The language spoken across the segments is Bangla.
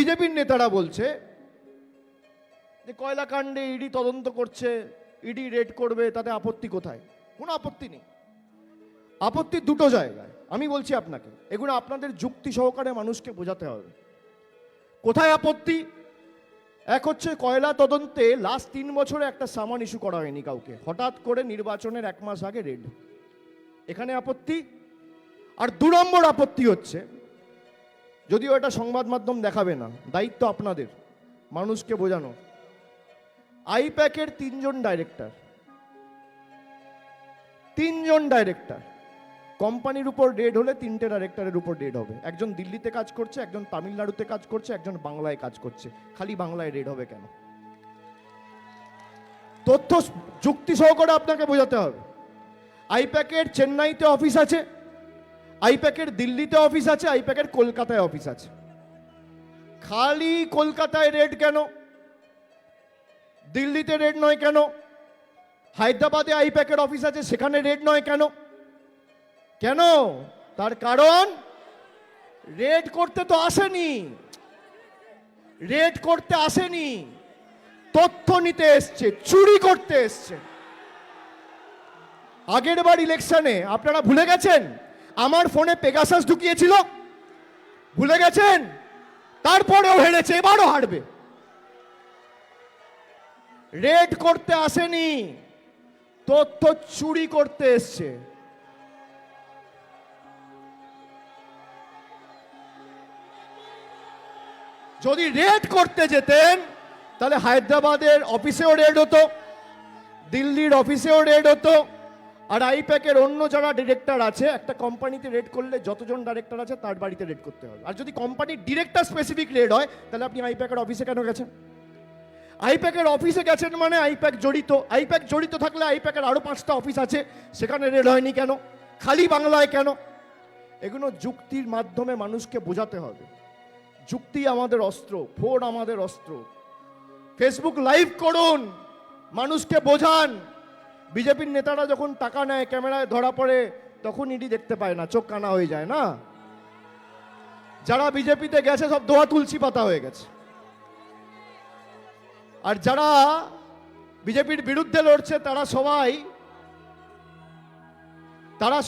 বিজেপির নেতারা বলছে যে কয়লা কাণ্ডে ইডি তদন্ত করছে, ইডি রেড করবে, তাতে আপত্তি কোথায়? কোনো আপত্তি নেই। আপত্তি দুটো জায়গায়। আমি বলছি আপনাকে, এগুলো আপনাদের যুক্তি সহকারে মানুষকে বোঝাতে হবে। কোথায় আপত্তি? এক হচ্ছে কয়লা তদন্তে লাস্ট 3 বছরে একটা সামান ইস্যু করা হয়নি কাউকে, হঠাৎ করে নির্বাচনের 1 মাস আগে রেড, এখানে আপত্তি। আর 2 নম্বর আপত্তি হচ্ছে, যদিও এটা সংবাদ মাধ্যম দেখাবে না, দায়িত্ব আপনাদের মানুষকে বোঝানো, আইপ্যাকের 3 জন ডাইরেক্টর, 3 জন ডাইরেক্টর, কোম্পানির উপর রেড হলে 3টে ডাইরেক্টরের উপর রেড হবে। একজন দিল্লিতে কাজ করছে, একজন তামিলনাড়ুতে কাজ করছে, একজন বাংলায় কাজ করছে। খালি বাংলায় রেড হবে কেন? তথ্য যুক্তি সহকারে আপনাকে বোঝাতে হবে। আইপ্যাকের চেন্নাইতে অফিস আছে, আইপ্যাকের দিল্লিতে অফিস আছে, আইপ্যাকের কলকাতায় অফিস আছে। খালি কলকাতায় রেড কেন? দিল্লিতে রেড নয় কেন? হায়দ্রাবাদে আইপ্যাকের অফিস আছে, সেখানে রেড নয় কেন? কেন? তার কারণ রেড করতে তো আসেনি, রেড করতে আসেনি, তথ্য নিতে এসছে, চুরি করতে এসছে। আগের বার ইলেকশনে আপনারা ভুলে গেছেন আমার ফোনে পেগাসাস ঢুকিয়েছিল? ভুলে গেছেন? তারপরেও হেরেছে, এবারও হারবে। রেড করতে আসেনি, তথ্য চুরি করতে এসছে। যদি রেড করতে যেতেন তাহলে হায়দ্রাবাদের অফিসেও রেড হতো, দিল্লির অফিসেও রেড হতো, আর আইপ্যাকের অন্য যারা ডিরেক্টর আছে, একটা কোম্পানিতে রেড করলে যতজন ডাইরেক্টর আছে তার বাড়িতে রেড করতে হবে। আর যদি কোম্পানির ডিরেক্টর স্পেসিফিক রেড হয়, তাহলে আপনি আইপ্যাকের অফিসে কেন গেছেন? আইপ্যাকের অফিসে গেছেন মানে আইপ্যাক জড়িত। আইপ্যাক জড়িত থাকলে আইপ্যাকের আরো 5টা অফিস আছে, সেখানে রেড হয়নি কেন? খালি বাংলায় কেন? এগুলো যুক্তির মাধ্যমে মানুষকে বোঝাতে হবে। যুক্তি আমাদের অস্ত্র, ফোন আমাদের অস্ত্র। ফেসবুক লাইভ করুন, মানুষকে বোঝান। বিজেপির নেতারা যখন টাকা নেয়, ক্যামেরায় ধরা পড়ে, তখন ইডি দেখতে পায় না, চোখ কানা হয়ে যায় না? যারা বিজেপিতে গেছে সব দোয়া তুলসী পাতা হয়ে গেছে। আর যারা বিজেপির বিরুদ্ধে লড়ছে তারা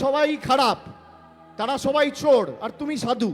সবাই খারাপ, তারা সবাই চোর, আর তুমি সাধু।